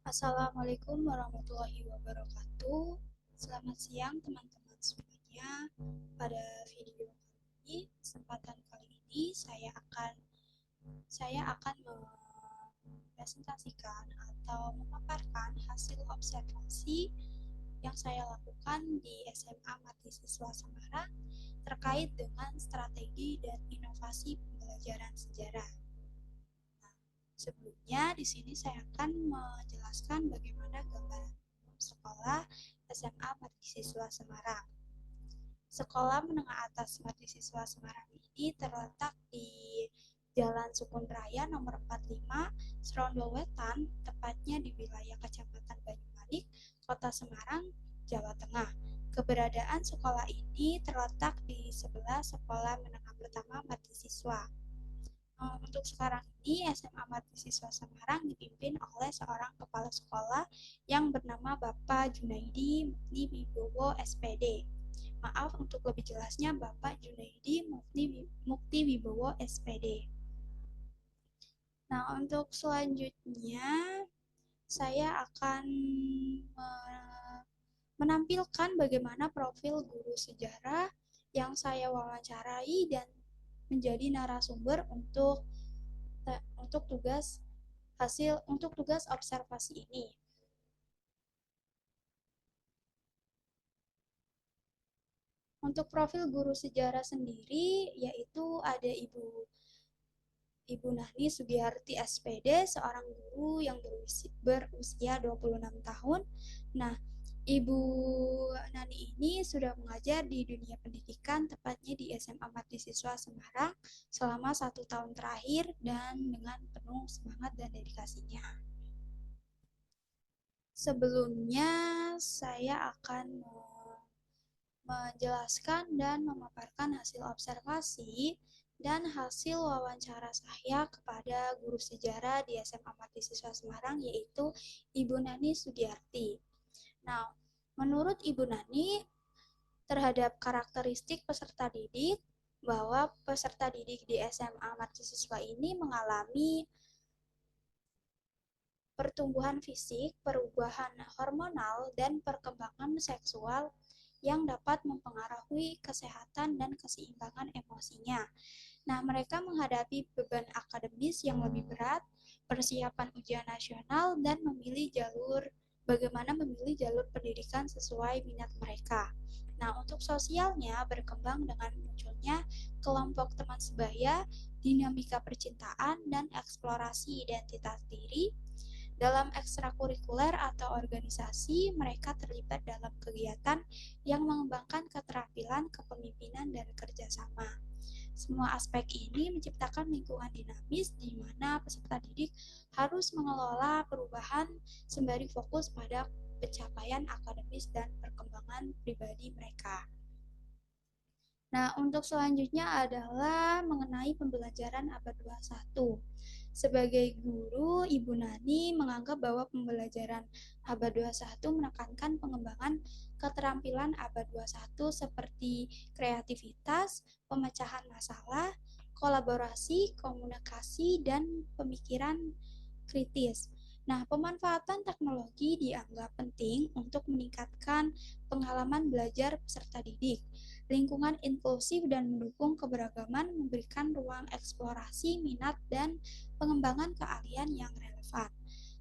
Assalamualaikum warahmatullahi wabarakatuh. Selamat siang teman-teman semuanya. Pada video kesempatan kali ini saya akan mempresentasikan atau memaparkan hasil observasi yang saya lakukan di SMA Mati Siswa Semarang terkait dengan strategi dan inovasi pembelajaran sejarah. Sebelumnya, di sini saya akan menjelaskan bagaimana gambaran sekolah SMA Siswa Semarang. Sekolah menengah atas Siswa Semarang ini terletak di Jalan Sukun Raya nomor 45, Serondol Wetan, tepatnya di wilayah Kecamatan Banyumanik, Kota Semarang, Jawa Tengah. Keberadaan sekolah ini terletak di sebelah Sekolah Menengah Pertama Siswa. Untuk sekarang ini SMA Siswa Semarang dipimpin oleh seorang kepala sekolah yang bernama Bapak Junaidi Mukti Wibowo SPD. Maaf untuk lebih jelasnya Bapak Junaidi Mukti Wibowo SPD. Nah, untuk selanjutnya saya akan menampilkan bagaimana profil guru sejarah yang saya wawancarai dan menjadi narasumber untuk tugas observasi ini. Untuk profil guru sejarah sendiri yaitu ada Ibu Nani Sugiyarti SPD, seorang guru yang berusia 26 tahun. Nah, Ibu Nani ini sudah mengajar di dunia pendidikan, tepatnya di SMA Mati Siswa Semarang selama 1 tahun terakhir dan dengan penuh semangat dan dedikasinya. Sebelumnya, saya akan menjelaskan dan memaparkan hasil observasi dan hasil wawancara saya kepada guru sejarah di SMA Mati Siswa Semarang, yaitu Ibu Nani Sugiyarti. Nah, menurut Ibu Nani, terhadap karakteristik peserta didik, bahwa peserta didik di SMA Mati Siswa ini mengalami pertumbuhan fisik, perubahan hormonal, dan perkembangan seksual yang dapat mempengaruhi kesehatan dan keseimbangan emosinya. Nah, mereka menghadapi beban akademis yang lebih berat, persiapan ujian nasional, dan bagaimana memilih jalur pendidikan sesuai minat mereka. Nah, untuk sosialnya berkembang dengan munculnya kelompok teman sebaya, dinamika percintaan, dan eksplorasi identitas diri. Dalam ekstrakurikuler atau organisasi, mereka terlibat dalam kegiatan yang mengembangkan keterampilan kepemimpinan dan kerjasama. Semua aspek ini menciptakan lingkungan dinamis di mana peserta didik harus mengelola perubahan sembari fokus pada pencapaian akademis dan perkembangan pribadi mereka. Nah, untuk selanjutnya adalah mengenai pembelajaran abad 21. Sebagai guru, Ibu Nani menganggap bahwa pembelajaran abad 21 menekankan pengembangan keterampilan abad 21 seperti kreativitas, pemecahan masalah, kolaborasi, komunikasi, dan pemikiran kritis. Nah, pemanfaatan teknologi dianggap penting untuk meningkatkan pengalaman belajar peserta didik. Lingkungan inklusif dan mendukung keberagaman memberikan ruang eksplorasi minat dan pengembangan keahlian yang relevan.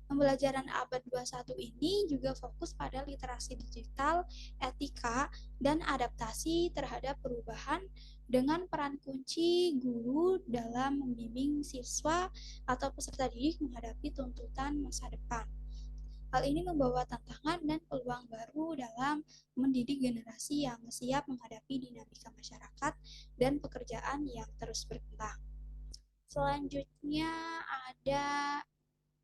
Pembelajaran abad 21 ini juga fokus pada literasi digital, etika, dan adaptasi terhadap perubahan dengan peran kunci guru dalam membimbing siswa atau peserta didik menghadapi tuntutan masa depan. Hal ini membawa tantangan dan peluang baru dalam mendidik generasi yang siap menghadapi dinamika masyarakat dan pekerjaan yang terus berkembang. Selanjutnya ada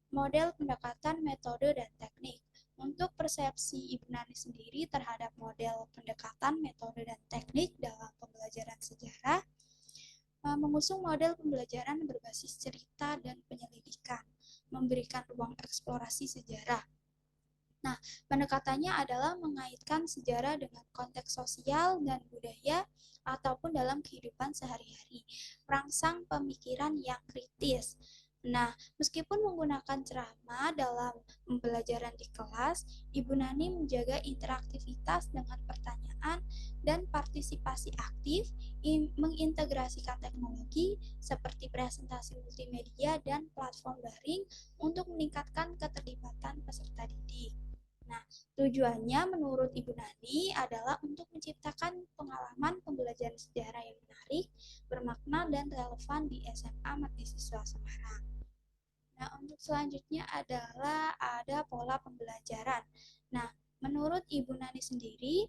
model pendekatan, metode, dan teknik. Untuk persepsi Ibu Nani sendiri terhadap model pendekatan, metode, dan teknik dalam pembelajaran sejarah, mengusung model pembelajaran berbasis cerita dan penyelidikan, memberikan ruang eksplorasi sejarah. Nah, pendekatannya adalah mengaitkan sejarah dengan konteks sosial dan budaya ataupun dalam kehidupan sehari-hari, merangsang pemikiran yang kritis. Nah, meskipun menggunakan ceramah dalam pembelajaran di kelas, Ibu Nani menjaga interaktivitas dengan pertanyaan dan partisipasi aktif, mengintegrasikan teknologi seperti presentasi multimedia dan platform daring untuk meningkatkan keterlibatan peserta didik. Nah, tujuannya menurut Ibu Nani adalah untuk menciptakan pengalaman pembelajaran sejarah yang menarik, bermakna, dan relevan di SMA Merdeka Siswa Semarang. Nah, untuk selanjutnya adalah ada pola pembelajaran. Nah, menurut Ibu Nani sendiri,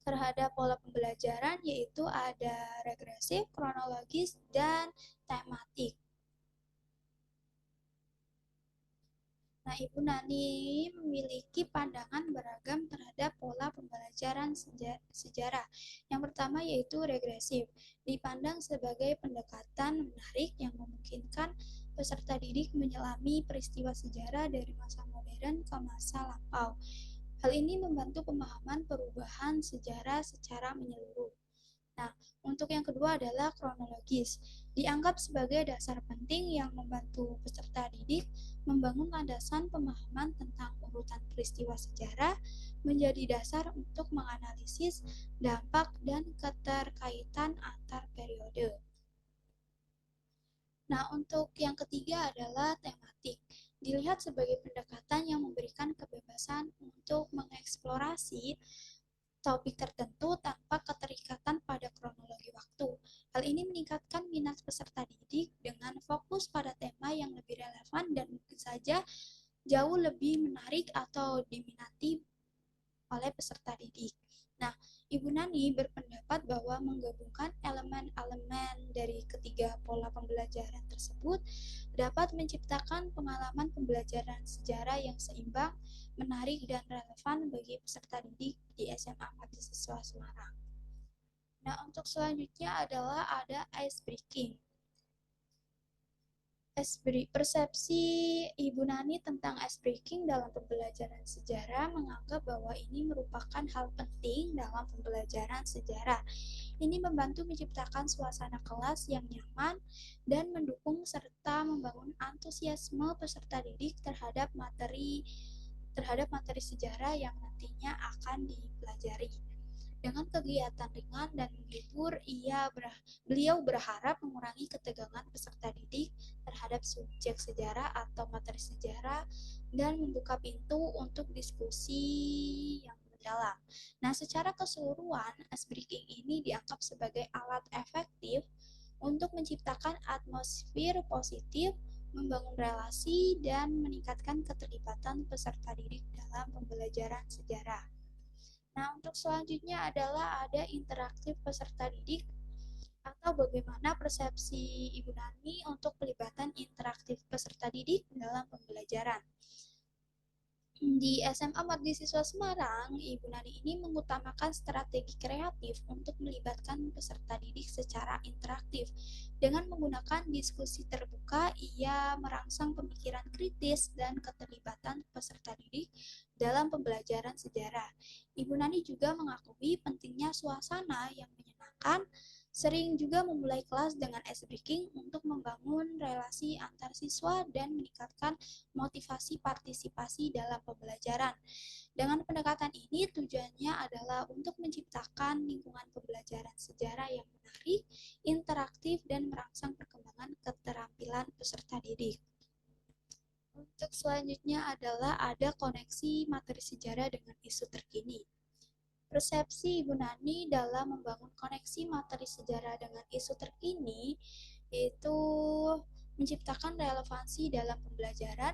terhadap pola pembelajaran yaitu ada regresif, kronologis, dan tematik. Nah, Ibu Nani memiliki pandangan beragam terhadap pola pembelajaran sejarah. Yang pertama yaitu regresif, dipandang sebagai pendekatan menarik yang memungkinkan peserta didik menyelami peristiwa sejarah dari masa modern ke masa lampau. Hal ini membantu pemahaman perubahan sejarah secara menyeluruh. Nah, untuk yang kedua adalah kronologis. Dianggap sebagai dasar penting yang membantu peserta didik membangun landasan pemahaman tentang urutan peristiwa sejarah menjadi dasar untuk menganalisis dampak dan keterkaitan antar periode. Nah, untuk yang ketiga adalah tematik. Dilihat sebagai pendekatan yang memberikan kebebasan untuk mengeksplorasi topik tertentu tanpa keterikatan pada kronologi waktu. Hal ini meningkatkan minat peserta didik dengan fokus pada tema yang lebih relevan dan mungkin saja jauh lebih menarik atau diminati oleh peserta didik. Nah, Ibu Nani berpendapat bahwa menggabungkan elemen-elemen dari ketiga pola pembelajaran tersebut dapat menciptakan pengalaman pembelajaran sejarah yang seimbang, menarik, dan relevan bagi peserta didik di SMA Mahasiswa Semarang. Nah, untuk selanjutnya adalah ada ice breaking. Persepsi Ibu Nani tentang ice breaking dalam pembelajaran sejarah menganggap bahwa ini merupakan hal penting dalam pembelajaran sejarah. Ini membantu menciptakan suasana kelas yang nyaman dan mendukung serta membangun antusiasme peserta didik terhadap materi sejarah yang nantinya akan dipelajari. Dengan kegiatan ringan dan menghibur, beliau berharap mengurangi ketegangan peserta didik terhadap subjek sejarah atau materi sejarah dan membuka pintu untuk diskusi yang mendalam. Nah, secara keseluruhan, ice breaking ini dianggap sebagai alat efektif untuk menciptakan atmosfer positif, membangun relasi, dan meningkatkan keterlibatan peserta didik dalam pembelajaran sejarah. Nah, untuk selanjutnya adalah ada interaktif peserta didik atau bagaimana persepsi Ibu Nani untuk pelibatan interaktif peserta didik dalam pembelajaran. Di SMA Merdeka Siswa Semarang, Ibu Nani ini mengutamakan strategi kreatif untuk melibatkan peserta didik secara interaktif. Dengan menggunakan diskusi terbuka, ia merangsang pemikiran kritis dan keterlibatan peserta didik dalam pembelajaran sejarah. Ibu Nani juga mengakui pentingnya suasana yang menyenangkan, sering juga memulai kelas dengan ice breaking untuk membangun relasi antar siswa dan meningkatkan motivasi partisipasi dalam pembelajaran. Dengan pendekatan ini tujuannya adalah untuk menciptakan lingkungan pembelajaran sejarah yang menarik, interaktif, dan merangsang perkembangan keterampilan peserta didik. Untuk selanjutnya adalah ada koneksi materi sejarah dengan isu terkini. Persepsi Ibu Nani dalam membangun koneksi materi sejarah dengan isu terkini yaitu menciptakan relevansi dalam pembelajaran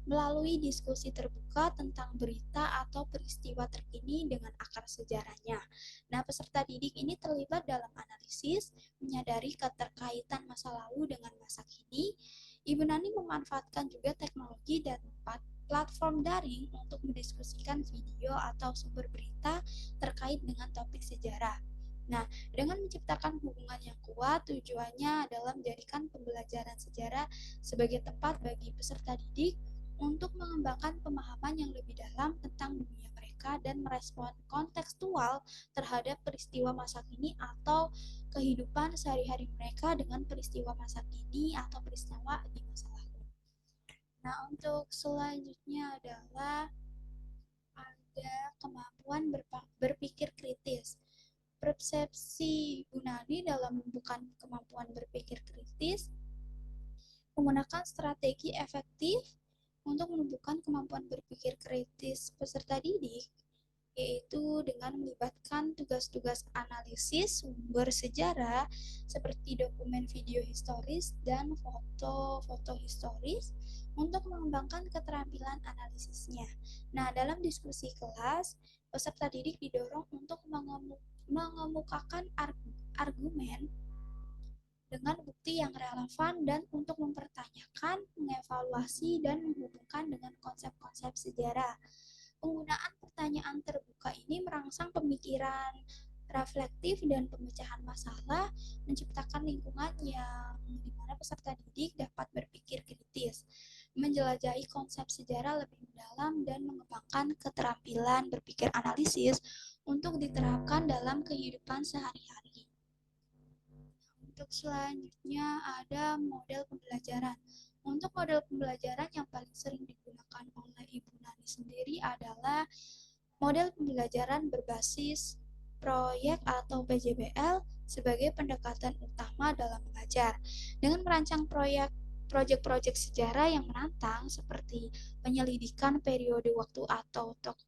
melalui diskusi terbuka tentang berita atau peristiwa terkini dengan akar sejarahnya. Nah, peserta didik ini terlibat dalam analisis, menyadari keterkaitan masa lalu dengan masa kini. Ibu Nani memanfaatkan juga teknologi dan platform daring untuk mendiskusikan video atau sumber berita terkait dengan topik sejarah. Nah, dengan menciptakan hubungan yang kuat, tujuannya adalah menjadikan pembelajaran sejarah sebagai tempat bagi peserta didik untuk mengembangkan pemahaman yang lebih dalam tentang dunia mereka. mereka dan merespon kontekstual terhadap peristiwa masa kini atau kehidupan sehari-hari mereka dengan peristiwa masa kini atau peristiwa di masa lalu. Nah, untuk selanjutnya adalah ada kemampuan berpikir kritis. Persepsi Yunani dalam bukan kemampuan berpikir kritis menggunakan strategi efektif untuk menumbuhkan kemampuan berpikir kritis peserta didik, yaitu dengan melibatkan tugas-tugas analisis sumber sejarah seperti dokumen video historis dan foto-foto historis untuk mengembangkan keterampilan analisisnya. Nah, dalam diskusi kelas, peserta didik didorong untuk mengemukakan argumen dengan bukti yang relevan dan untuk mempertanyakan, mengevaluasi, dan menghubungkan dengan konsep-konsep sejarah. Penggunaan pertanyaan terbuka ini merangsang pemikiran reflektif dan pemecahan masalah, menciptakan lingkungan yang dimana peserta didik dapat berpikir kritis, menjelajahi konsep sejarah lebih mendalam, dan mengembangkan keterampilan berpikir analisis untuk diterapkan dalam kehidupan sehari-hari. Untuk selanjutnya ada model pembelajaran. Untuk model pembelajaran yang paling sering digunakan oleh Ibu Nani sendiri adalah model pembelajaran berbasis proyek atau PJBL sebagai pendekatan utama dalam mengajar. Dengan merancang proyek-proyek sejarah yang menantang seperti penyelidikan periode waktu atau tokoh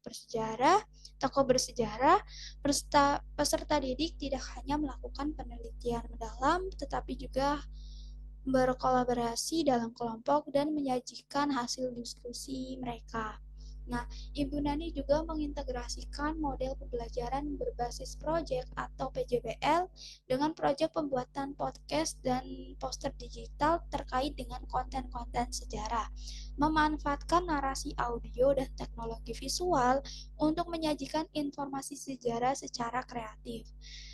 bersejarah, peserta didik tidak hanya melakukan penelitian mendalam, tetapi juga berkolaborasi dalam kelompok dan menyajikan hasil diskusi mereka. Nah, Ibu Nani juga mengintegrasikan model pembelajaran berbasis proyek atau PJBL dengan proyek pembuatan podcast dan poster digital terkait dengan konten-konten sejarah, memanfaatkan narasi audio dan teknologi visual untuk menyajikan informasi sejarah secara kreatif.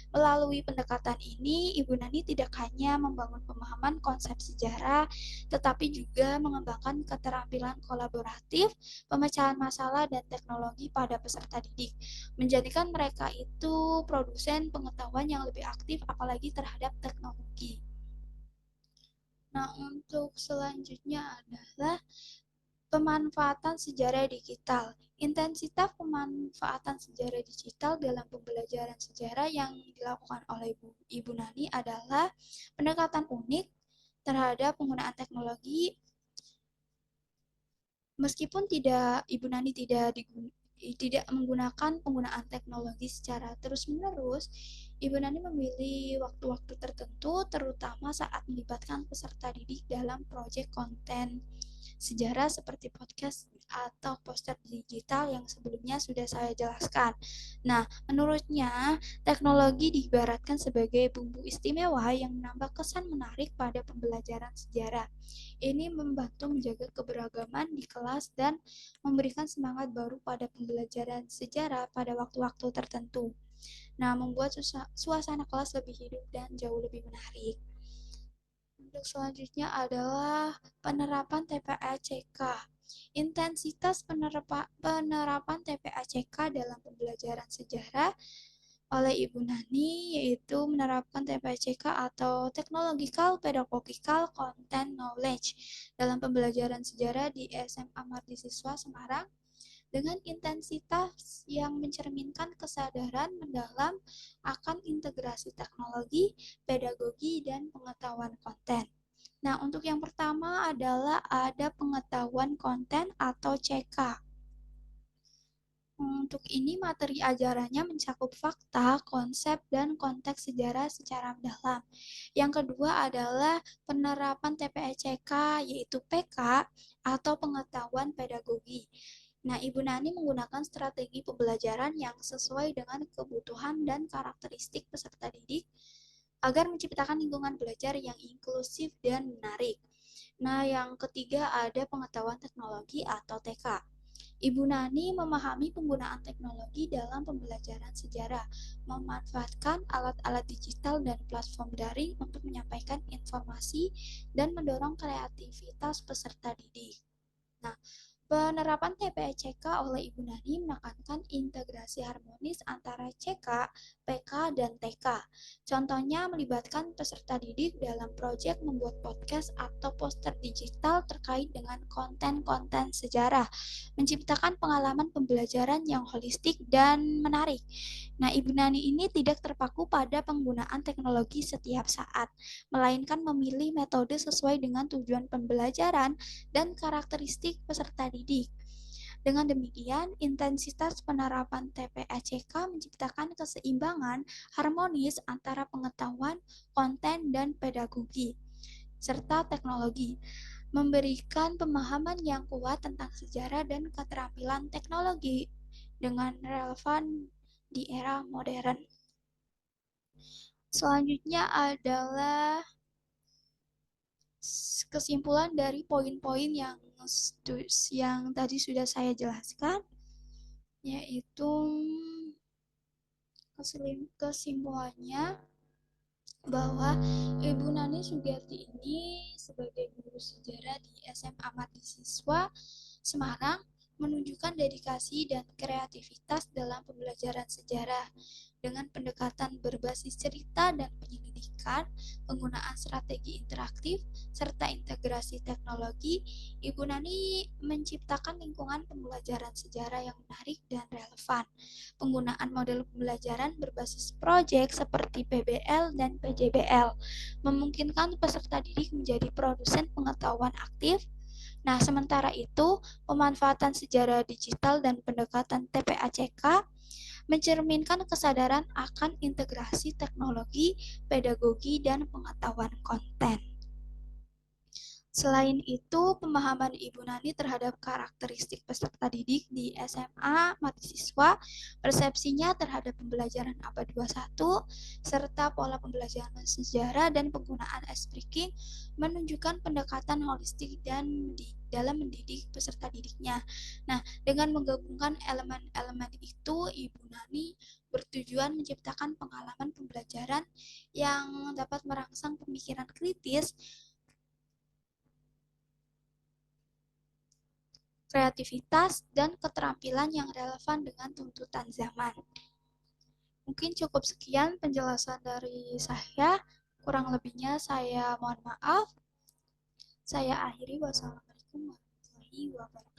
Melalui pendekatan ini, Ibu Nani tidak hanya membangun pemahaman konsep sejarah, tetapi juga mengembangkan keterampilan kolaboratif, pemecahan masalah, dan teknologi pada peserta didik, menjadikan mereka itu produsen pengetahuan yang lebih aktif apalagi terhadap teknologi. Nah, untuk selanjutnya adalah pemanfaatan sejarah digital. Intensitas pemanfaatan sejarah digital dalam pembelajaran sejarah yang dilakukan oleh Ibu Nani adalah pendekatan unik terhadap penggunaan teknologi. Meskipun Ibu Nani tidak menggunakan penggunaan teknologi secara terus-menerus, Ibu Nani memilih waktu-waktu tertentu, terutama saat melibatkan peserta didik dalam proyek konten sejarah seperti podcast atau poster digital yang sebelumnya sudah saya jelaskan. Nah, menurutnya, teknologi diibaratkan sebagai bumbu istimewa yang menambah kesan menarik pada pembelajaran sejarah. Ini membantu menjaga keberagaman di kelas dan memberikan semangat baru pada pembelajaran sejarah pada waktu-waktu tertentu. Nah, membuat suasana kelas lebih hidup dan jauh lebih menarik. Untuk selanjutnya adalah penerapan TPA-CK. Intensitas penerapan TPA-CK dalam pembelajaran sejarah oleh Ibu Nani yaitu menerapkan TPA-CK atau Technological Pedagogical Content Knowledge dalam pembelajaran sejarah di SMA Mardisiswa Semarang dengan intensitas yang mencerminkan kesadaran mendalam akan integrasi teknologi, pedagogi, dan pengetahuan konten. Nah, untuk yang pertama adalah ada pengetahuan konten atau CK. Untuk ini materi ajarannya mencakup fakta, konsep, dan konteks sejarah secara mendalam. Yang kedua adalah penerapan TPA-CK yaitu PK atau pengetahuan pedagogi. Nah, Ibu Nani menggunakan strategi pembelajaran yang sesuai dengan kebutuhan dan karakteristik peserta didik agar menciptakan lingkungan belajar yang inklusif dan menarik. Nah, yang ketiga ada pengetahuan teknologi atau TK. Ibu Nani memahami penggunaan teknologi dalam pembelajaran sejarah, memanfaatkan alat-alat digital dan platform daring untuk menyampaikan informasi dan mendorong kreativitas peserta didik. Nah, Penerapan TPE-CK oleh Ibu Nani menekankan integrasi harmonis antara CK, PK, dan TK. Contohnya melibatkan peserta didik dalam proyek membuat podcast atau poster digital terkait dengan konten-konten sejarah, menciptakan pengalaman pembelajaran yang holistik dan menarik. Nah, Ibu Nani ini tidak terpaku pada penggunaan teknologi setiap saat, melainkan memilih metode sesuai dengan tujuan pembelajaran dan karakteristik peserta didik. Dengan demikian, intensitas penerapan TPACK menciptakan keseimbangan harmonis antara pengetahuan, konten, dan pedagogi, serta teknologi, memberikan pemahaman yang kuat tentang sejarah dan keterampilan teknologi dengan relevan di era modern. Selanjutnya adalah kesimpulan dari poin-poin yang tadi sudah saya jelaskan, yaitu kesimpulannya bahwa Ibu Nani Sugiyarti ini sebagai guru sejarah di SMA Mati Siswa Semarang menunjukkan dedikasi dan kreativitas dalam pembelajaran sejarah dengan pendekatan berbasis cerita dan penyelidikan, penggunaan strategi interaktif, serta integrasi teknologi. Ibu Nani menciptakan lingkungan pembelajaran sejarah yang menarik dan relevan. Penggunaan model pembelajaran berbasis proyek seperti PBL dan PJBL memungkinkan peserta didik menjadi produsen pengetahuan aktif. Nah, sementara itu, pemanfaatan sejarah digital dan pendekatan TPACK mencerminkan kesadaran akan integrasi teknologi, pedagogi, dan pengetahuan konten. Selain itu, pemahaman Ibu Nani terhadap karakteristik peserta didik di SMA Mati Siswa, persepsinya terhadap pembelajaran abad 21, serta pola pembelajaran sejarah dan penggunaan speaking menunjukkan pendekatan holistik dan dalam mendidik peserta didiknya. Nah, dengan menggabungkan elemen-elemen itu, Ibu Nani bertujuan menciptakan pengalaman pembelajaran yang dapat merangsang pemikiran kritis, kreativitas, dan keterampilan yang relevan dengan tuntutan zaman. Mungkin cukup sekian penjelasan dari saya. Kurang lebihnya saya mohon maaf. Saya akhiri. Wassalamualaikum warahmatullahi wabarakatuh.